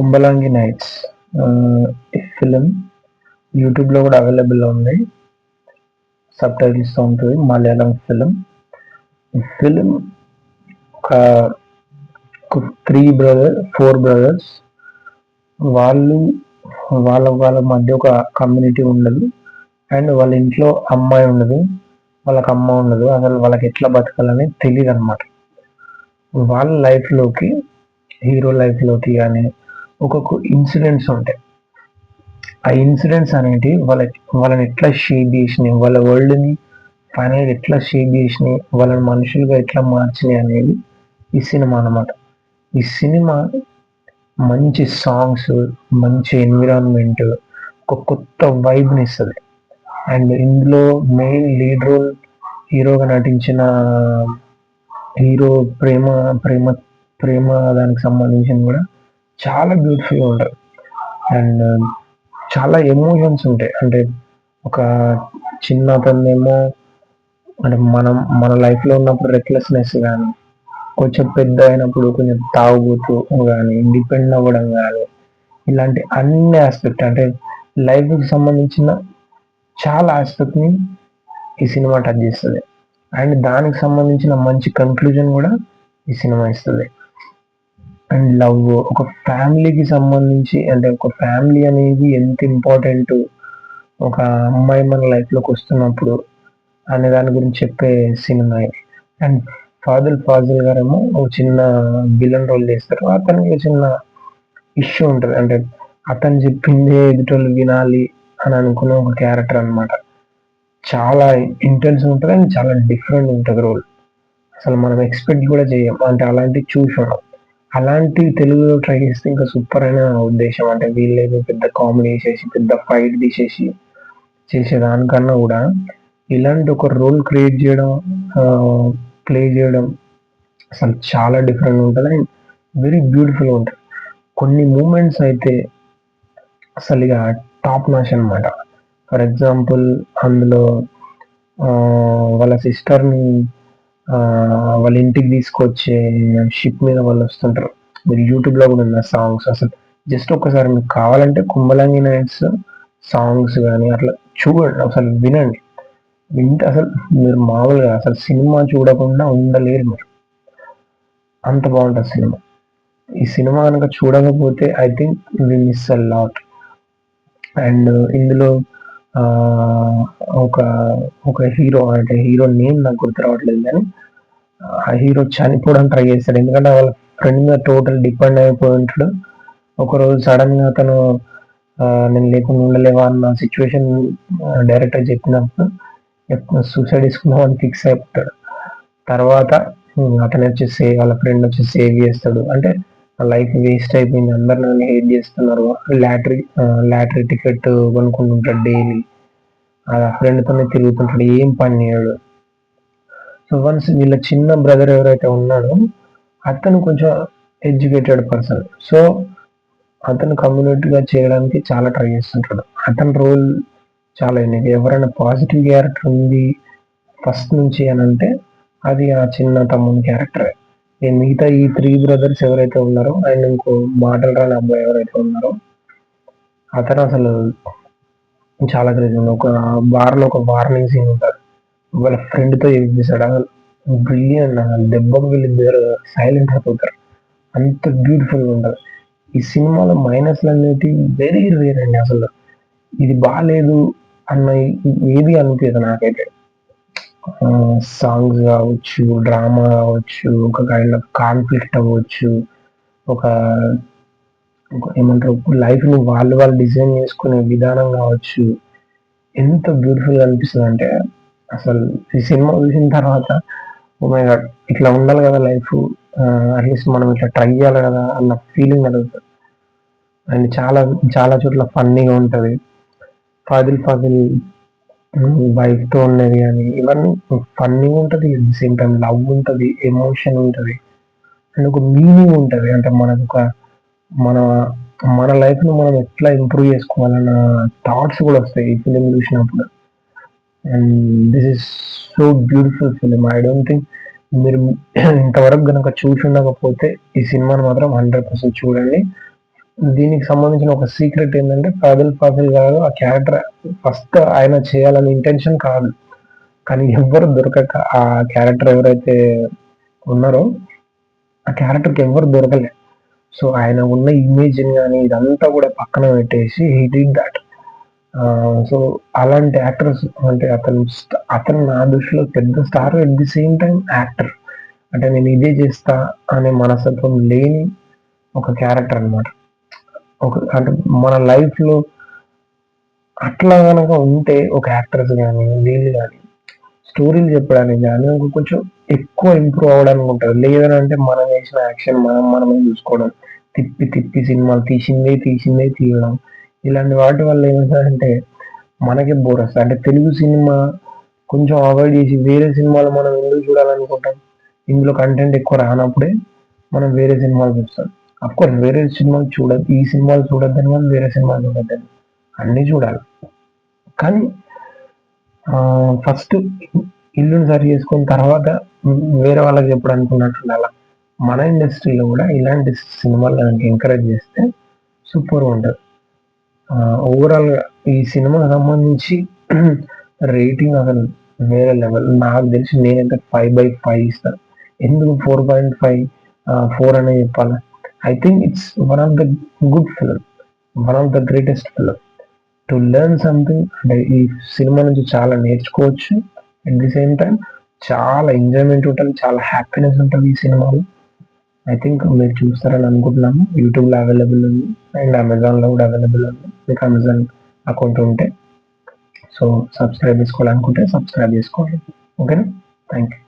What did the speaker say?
'Kumbalangi nights' ఈ film యూట్యూబ్‌లో కూడా అవైలబుల్‌లో ఉంది. సబ్‌టైటిల్స్‌తో ఉంటది. మలయాళం ఫిలిం. ఈ ఫిలిం ఒక 4 బ్రదర్స్ వాళ్ళు వాళ్ళ మధ్య ఒక కమ్యూనిటీ ఉండదు. అండ్ వాళ్ళ ఇంట్లో అమ్మాయి ఉండదు. వాళ్ళకి అమ్మ ఉండదు. అసలు వాళ్ళకి ఎట్లా బతకాలని తెలీదనమాట. వాళ్ళ లైఫ్‌లోకి హీరో లైఫ్‌లోకి గాని ఒక్కొక్క ఇన్సిడెంట్స్ ఉంటాయి. ఆ ఇన్సిడెంట్స్ అనేటివి వాళ్ళని ఎట్లా షేప్ చేసినాయి, వాళ్ళ వరల్డ్‌ని ఫైనల్‌గా ఎట్లా షేప్ చేసినాయి, వాళ్ళని మనుషులుగా ఎట్లా మార్చినాయి అనేది ఈ సినిమా అనమాట. ఈ సినిమా మంచి సాంగ్స్, మంచి ఎన్విరాన్మెంట్, ఒక కొత్త వైబ్‌ని ఇస్తది. అండ్ ఇందులో మెయిన్ లీడ్ రోల్ హీరోగా నటించిన హీరో ప్రేమ ప్రేమ ప్రేమ దానికి సంబంధించింది కూడా చాలా బ్యూటిఫుల్‌గా ఉంటది. అండ్ చాలా ఎమోషన్స్ ఉంటాయి. అంటే ఒక చిన్న అతన్నేమో అంటే మన లైఫ్‌లో ఉన్నప్పుడు రెక్లెస్‌నెస్ గాని, కొంచెం పెద్ద అయినప్పుడు కొంచెం తాగుబోతు గాని, డిపెండ్ అవ్వడం గాని, ఇలాంటి అన్ని యాస్పెక్ట్ అంటే లైఫ్‌కి సంబంధించిన చాలా యాస్పెక్ట్‌ని ఈ సినిమా టచ్ చేస్తది. అండ్ దానికి సంబంధించిన మంచి కన్క్లూజన్ కూడా ఈ సినిమా ఇస్తది. అండ్ లవ్ ఒక ఫ్యామిలీకి సంబంధించి అంటే ఒక ఫ్యామిలీ అనేది ఎంత ఇంపార్టెంట్, ఒక అమ్మాయి మన లైఫ్‌లోకి వస్తున్నప్పుడు అనే దాని గురించి చెప్పే సినిమా ఇది. అండ్ ఫాజిల్ గారేమో ఒక చిన్న విలన్ రోల్ చేస్తారు. అతనికి చిన్న ఇష్యూ ఉంటది. అంటే అతను చెప్పిందే ఎదుటోళ్ళు వినాలి అని అనుకునే ఒక క్యారెక్టర్ అన్నమాట. చాలా ఇంటెన్స్ ఉంటది. అండ్ చాలా డిఫరెంట్ ఉంటది రోల్. అసలు మనం ఎక్స్‌పెక్ట్ కూడా చేయం. అంటే అలాంటివి చూసుండం. అలాంటివి తెలుగులో ట్రై చేస్తే ఇంకా సూపర్ అని నా ఉద్దేశం. అంటే వీళ్ళేదో పెద్ద కామెడీ చేసేసి, పెద్ద ఫైట్ తీసేసి చేసేదానికన్నా కూడా ఇలాంటి ఒక రోల్ క్రియేట్ చేయడం, ప్లే చేయడం అసలు చాలా డిఫరెంట్‌గా ఉంటది. అండ్ వెరీ బ్యూటిఫుల్‌గా ఉంటది. కొన్ని మూమెంట్స్ అయితే అసలిగ టాప్ నాచ్ అన్నమాట. ఫర్ ఎగ్జాంపుల్ అందులో వాళ్ళ సిస్టర్‌ని వాళ్ళ ఇంటికి తీసుకొచ్చే షిప్ మీద వాళ్ళు వస్తుంటారు. మీరు యూట్యూబ్‌లో కూడా ఉంది ఆ సాంగ్స్. అసలు జస్ట్ ఒక్కసారి మీకు కావాలంటే 'కుంభలాంగి నైట్స్' సాంగ్స్ గాని అట్లా చూడండి. అసలు వినండి. వింటే అసలు మీరు మామూలుగా అసలు సినిమా చూడకుండా ఉండలేరు మీరు. అంత బావుంటది సినిమా. ఈ సినిమా గనక చూడకపోతే I think we miss a lot. And ఇందులో ఆహ్, ఒక ఒక హీరో అంటే హీరో నేమ్ నాకు గుర్తు రావట్లేదు గానీ, ఆ హీరో చనిపోవడానికి ట్రై చేస్తాడు. ఎందుకంటే వాళ్ళ ఫ్రెండ్ మీద టోటల్ డిపెండ్ అయిపోయి ఉంటాడు. ఒకరోజు సడెన్‌గా అతను నేను లేకుండా ఉండలేవా అన్న సిట్యుయేషన్ డైరెక్టర్ చెప్పినప్పుడు సూసైడ్ చేసుకుందామని ఫిక్స్ అయిపోతాడు. తర్వాత అతనొచ్చి వాళ్ళ ఫ్రెండ్ వచ్చి సేవ్ చేస్తాడు. అంటే నా లైఫ్ వేస్ట్ అయిపోయింది. అందరూ నన్ను హేట్ చేస్తున్నారు. లాటరీ టికెట్ కొనుక్కుంటుంటాడు డైలీ. ఆ ఫ్రెండ్‌తోనే తిరుగుతుంటాడు. ఏం పని చేయడు. సో, వన్స్ వీళ్ళ చిన్న బ్రదర్ ఎవరైతే ఉన్నాడో అతను కొంచెం ఎడ్యుకేటెడ్ పర్సన్. సో, అతను కమ్యూనిటీగా చేయడానికి చాలా ట్రై చేస్తుంటాడు. అతని రోల్ చాలా యూనిక్. ఎవరైనా పాజిటివ్ క్యారెక్టర్ ఉంది ఫస్ట్ నుంచి అనంటే అది ఆ చిన్న తమ్ముని క్యారెక్టరే. మిగతా ఈ 3 బ్రదర్స్ ఎవరైతే ఉన్నారో అండ్ ఇంకో మాటలు రాని అబ్బాయి ఎవరైతే ఉన్నారో అతను అసలు చాలా క్రేజీ. ఒక బార్‌లో ఒక వార్నింగ్ సీన్ ఉంటది. వాళ్ళ ఫ్రెండ్‌తో చేపిస్తాడు. అసలు బ్రిలియంట్ అసలు దెబ్బకి వీళ్ళిద్దరు సైలెంట్ అయిపోతారు. అంత బ్యూటిఫుల్‌గా ఉంటది. ఈ సినిమాలో మైనస్‌లనేటివి వెరీ రేర్ అండి అసలు. ఇది బాలేదు అన్న ఏది అనిపియదు నాకైతే. సాంగ్స్ గావచ్చు, డ్రామా గావచ్చు, ఒక కైండ్ ఆఫ్ కాన్‌ఫ్లిక్ట్ అవ్వచ్చు. ఒక ఏమంటారు లైఫ్‌ని వాళ్ళు డిజైన్ చేసుకునే విధానం గావచ్చు. ఎంత బ్యూటిఫుల్‌గా అనిపిస్తదంటే అసలు ఈ సినిమా చూసిన తర్వాత ఓహ్ మై గాడ్! ఇట్లా ఉండాలి గదా లైఫు. అట్‌లీస్ట్ మనం ఇట్లా ట్రై చేయాలి గదా అన్న ఫీలింగ్ కలుగుతది. అండ్ చాలా చాలా చోట్ల ఫన్నీగా ఉంటది. ఫాజిల్ వైఫ్‌తో ఉన్నది గాని ఇవన్నీ ఫన్నీగా ఉంటది. At the same time love ఉంటది. ఎమోషన్ ఉంటది. అండ్ ఒక మీనింగ్ ఉంటది. అంటే మన మన లైఫ్‌ని మనం ఎట్లా ఇంప్రూవ్ చేసుకోవాలన్న థాట్స్ గూడా వస్తాయి ఈ ఫిల్మ్ చూసినప్పుడు. And this is so beautiful film. I don't think మీరు ఇంతవరకు గనక చూసుండకపోతే ఈ సినిమాని మాత్రం 100% చూడండి. దీనికి సంబంధించిన ఒక సీక్రెట్ ఏంటంటే ఫాజిల్ ఫాజిల్ గారు ఆ క్యారెక్టర్ ఫస్ట్ ఆయన చేయాలని ఇంటెన్షన్ కాదు, కానీ ఎవ్వరు దొరకక ఆ క్యారెక్టర్ ఎవరైతే ఉన్నారో ఆ క్యారెక్టర్కి ఎవ్వరు దొరకలే. సో ఆయన ఉన్న ఇమేజ్ కానీ ఇదంతా కూడా పక్కన పెట్టేసి హీ డిడ్ దట్. సో అలాంటి యాక్టర్స్ అంటే అతను నా దృష్టిలో పెద్ద star, at the same time actor. అంటే నేను ఇదే చేస్తా అనే మనస్తత్వం లేని ఒక క్యారెక్టర్ అనమాట. అంటే మన లైఫ్లో అట్లా కనుక ఉంటే ఒక యాక్టర్స్ కానీ వీళ్ళు కానీ స్టోరీలు చెప్పడానికి కానీ కొంచెం ఎక్కువ ఇంప్రూవ్ అవ్వడానికి ఉంటుంది. లేదనంటే మనం వేసిన యాక్షన్ మనమే చూసుకోవడం, తిప్పి తిప్పి సినిమాలు తీసిందే తీయడం, ఇలాంటి వాటి వల్ల ఏమవుతుందంటే మనకే బోర్ వస్తుంది. అంటే తెలుగు సినిమా కొంచెం అవాయిడ్ చేసి వేరే సినిమాలు మనం ఎందుకు చూడాలనుకుంటాం? ఇందులో కంటెంట్ ఎక్కువ రానప్పుడే మనం వేరే సినిమాలు చూస్తాం. అఫ్కోర్స్ వేరే సినిమాలు చూడద్దు, ఈ సినిమాలు చూడొద్దని కానీ వేరే సినిమాలు చూడొద్దని, అన్నీ చూడాలి. కానీ ఫస్ట్ ఇల్లుని సరి చేసుకున్న తర్వాత వేరే వాళ్ళకి ఎప్పుడు అనుకున్నట్టుండాల. మన ఇండస్ట్రీలో కూడా ఇలాంటి సినిమాలు కనుక ఎంకరేజ్ చేస్తే సూపర్ ఉంటుంది. ఓవరాల్గా ఈ సినిమాకి సంబంధించి రేటింగ్ అసలు వేరే లెవెల్. నాకు తెలిసి నేనైతే 5/5 ఇస్తాను. ఎందుకు 4.5 4 అనే చెప్పాలి? I think it's one of the good film, one of the greatest film. To learn something, అంటే ఈ సినిమా నుంచి చాలా నేర్చుకోవచ్చు. అట్ ది సేమ్ టైం చాలా ఎంజాయ్మెంట్ ఉంటుంది, చాలా హ్యాపీనెస్ ఉంటుంది ఈ సినిమాలో. ఐ థింక్ మీరు చూస్తారని అనుకుంటున్నాము. యూట్యూబ్లో అవైలబుల్ ఉంది అండ్ అమెజాన్లో కూడా అవైలబుల్ ఉంది. మీకు అమెజాన్ అకౌంట్ ఉంటే సో సబ్స్క్రైబ్ చేసుకోవాలనుకుంటే సబ్స్క్రైబ్ చేసుకోండి. ఓకేనా? Thank you.